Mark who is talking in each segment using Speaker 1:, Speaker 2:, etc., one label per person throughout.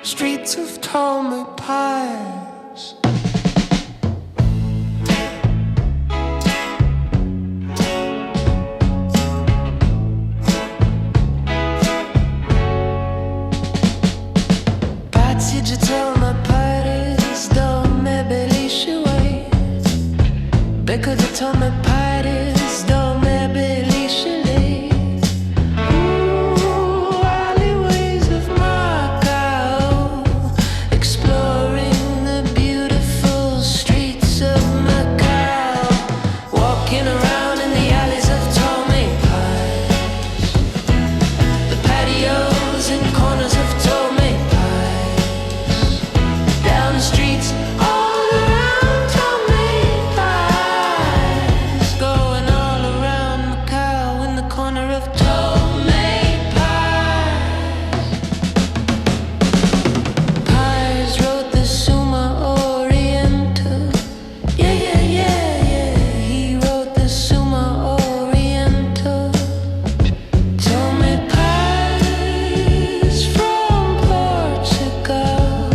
Speaker 1: streets of Tome, Pires. Pátio de Tome, Pires,道咩卑利士围. Beco de Tome, Pires,道咩卑利士里. Alleyways of Macau, exploring the beautiful streets of Macau, walking around in the alleys of Tome, Pires, the patios and corners of Tome, Pires, down the streets all around Tome, Pires, going all around Macau in the corner of Tome, Pires. Pires wrote the Summa Oriental. Yeah, yeah, yeah, yeah. He wrote the Summa Oriental. Tome, Pires from Portugal,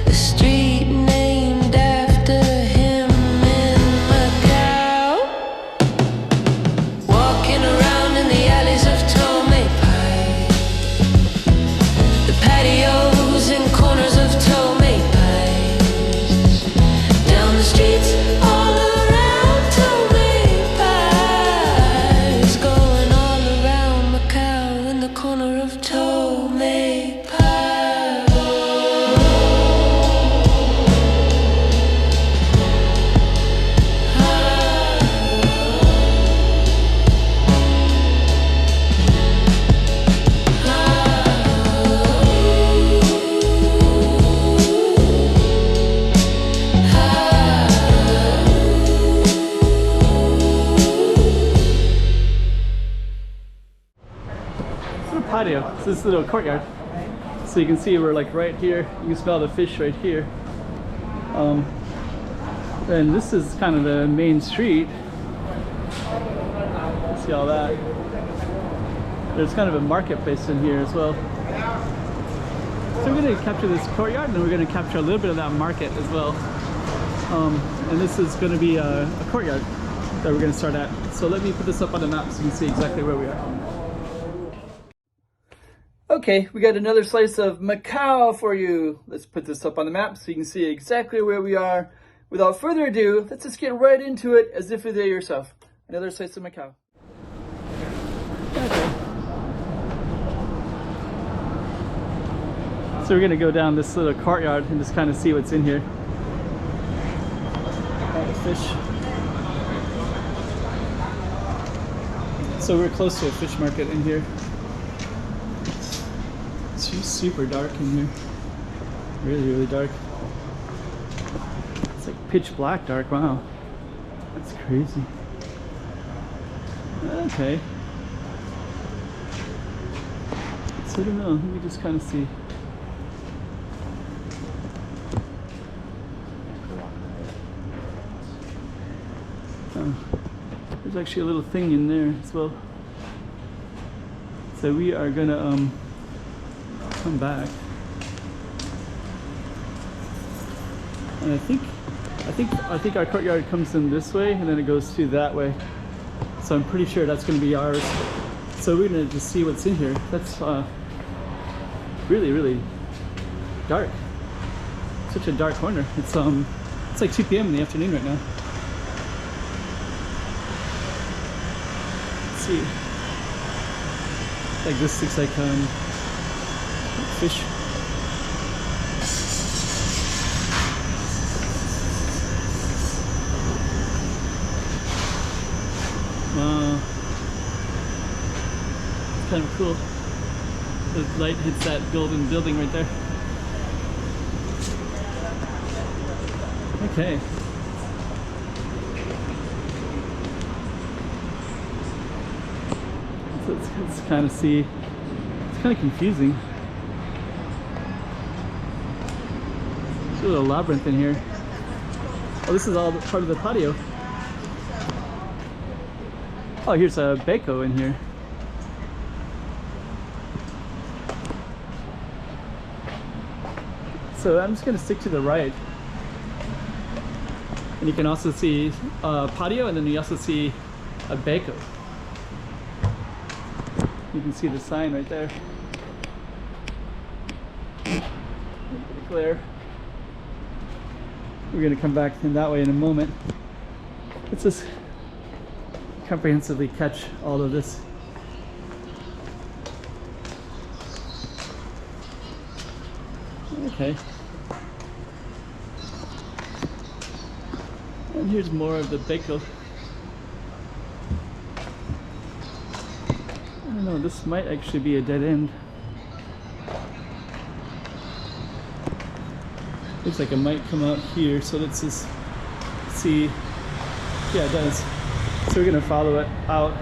Speaker 1: a street named after him in Macau. Walking around in the alleys of Tome, Pires, the patios and corners of Tome, Pires, down the streets all around Tome, Pires, going all around Macau in the corner of Tome, Pires.
Speaker 2: Little patio. It's this little courtyard. So you can see we're like right here. You can smell the fish right here. And this is kind of the main street. See all that. There's kind of a marketplace in here as well. So we're going to capture this courtyard, and then we're going to capture a little bit of that market as well. And this is going to be a courtyard that we're going to start at. So let me put this up on the map so you can see exactly where we are. Okay, we got another slice of Macau for you. Let's put this up on the map so you can see exactly where we are. Without further ado, let's just get right into it as if you're there yourself. Another slice of Macau. Okay. So we're gonna go down this little courtyard and just kind of see what's in here. Fish. So we're close to a fish market in here. It's just super dark in here. Really, really dark. It's like pitch black dark. Wow. That's crazy. Okay. So I don't know. Let me just kind of see. Oh, there's actually a little thing in there as well. So we are gonna come back, and I think our courtyard comes in this way, and then it goes to that way. So I'm pretty sure that's going to be ours. So we're gonna just see what's in here. That's really, really dark. Such a dark corner. It's like 2 p.m. in the afternoon right now. Let's see. Like this looks like fish. Wow. It's kind of cool. The light hits that golden building right there. Okay. So let's kind of see. It's kind of confusing. There's a little labyrinth in here. Oh, this is all part of the patio. Oh, here's a Beco in here. So I'm just gonna stick to the right. And you can also see Pátio, and then you also see a Beco. You can see the sign right there. Pretty clear. We're gonna come back in that way in a moment. Let's just comprehensively catch all of this. Okay. And here's more of the Beco. I don't know, this might actually be a dead end. Looks like it might come out here, so let's just see. Yeah, it does. So we're gonna follow it out.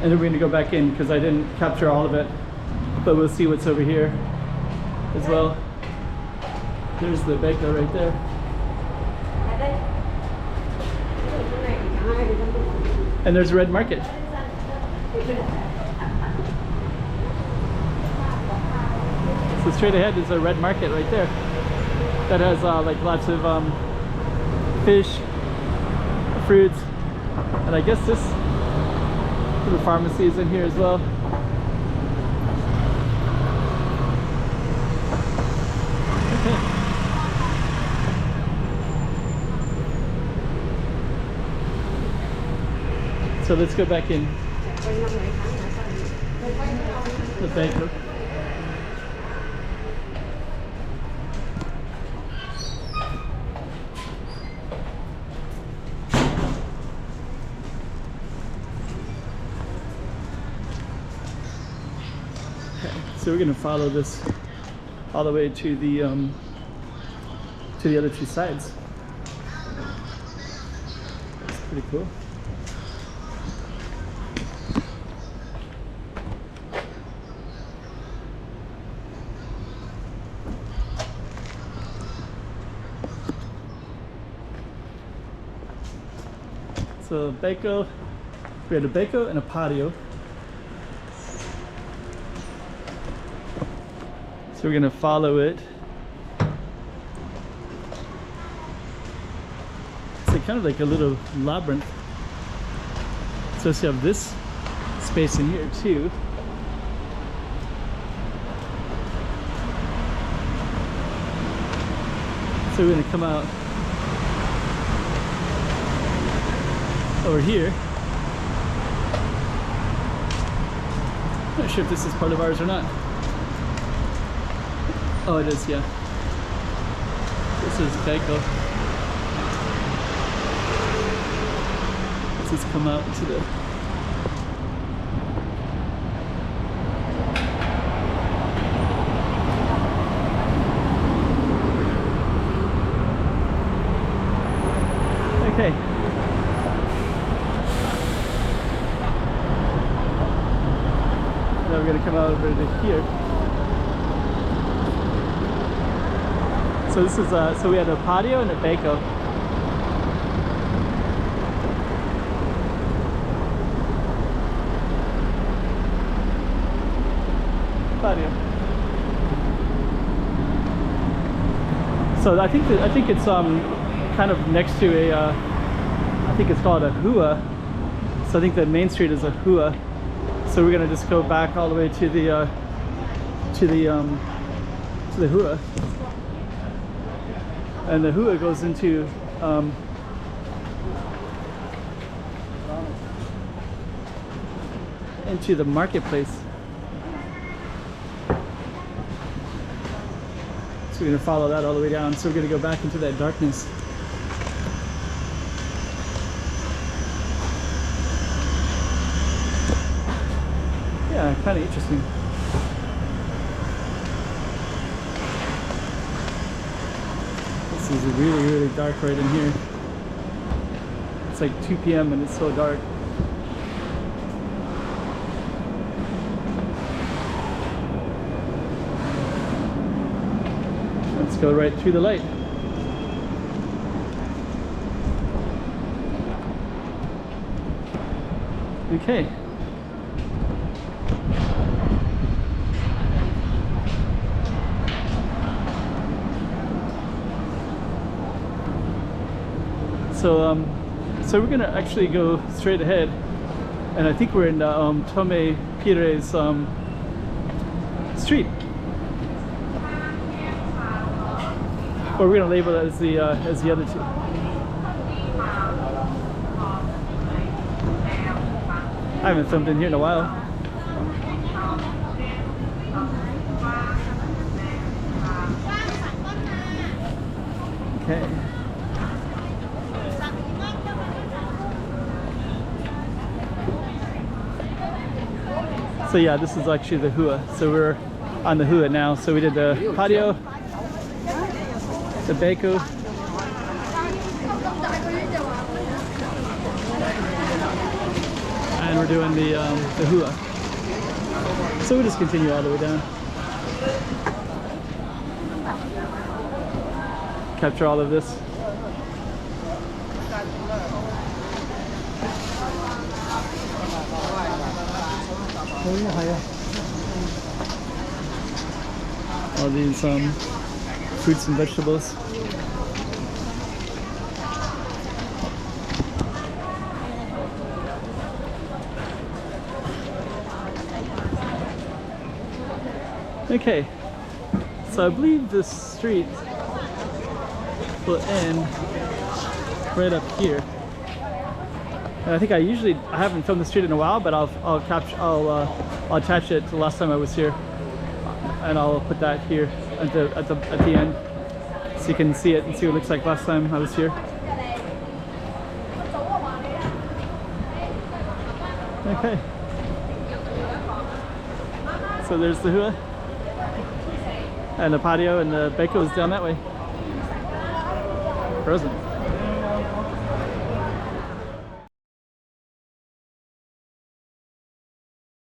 Speaker 2: And then we're gonna go back in because I didn't capture all of it. But we'll see what's over here as well. There's the Beco right there. And there's Red Market. So straight ahead is a Red Market right there. That has like lots of fish, fruits, and I guess this little pharmacy is in here as well. Okay. So let's go back in the Beco. So we're gonna follow this all the way to the other two sides. It's pretty cool. So Beco, we had a Beco and a Pátio. So we're gonna follow it. It's like kind of like a little labyrinth. So you have this space in here too. So we're gonna come out over here. Not sure if this is part of ours or not. Oh, it is, yeah. This is Beco. Let's just come out to the... Okay. Now we're going to come out over to here. So this is so we had a Pátio and a Beco. Pátio. So I think it's kind of next to a I think it's called a Hua. So I think the main street is a Hua. So we're gonna just go back all the way to the Hua. And the Hua goes into the marketplace. So we're gonna follow that all the way down. So we're gonna go back into that darkness. Yeah, kind of interesting. This is really, really dark right in here. It's like 2 p.m. and it's so dark. Let's go right through the light. Okay. So we're gonna actually go straight ahead, and I think we're in Tome Pires street, or we're gonna label it as the other two. I haven't filmed in here in a while. Okay. So yeah, this is actually the Hua. So we're on the Hua now. So we did the Pátio, the Beco, and we're doing the Hua. So we'll just continue all the way down. Capture all of this. All these fruits and vegetables. Okay, so I believe this street will end right up here. And I think I haven't filmed the street in a while, but I'll attach it to the last time I was here, and I'll put that here at the end, so you can see it and see what it looks like last time I was here. Okay. So there's the Hua, and the Pátio, and the Beco is down that way. Frozen.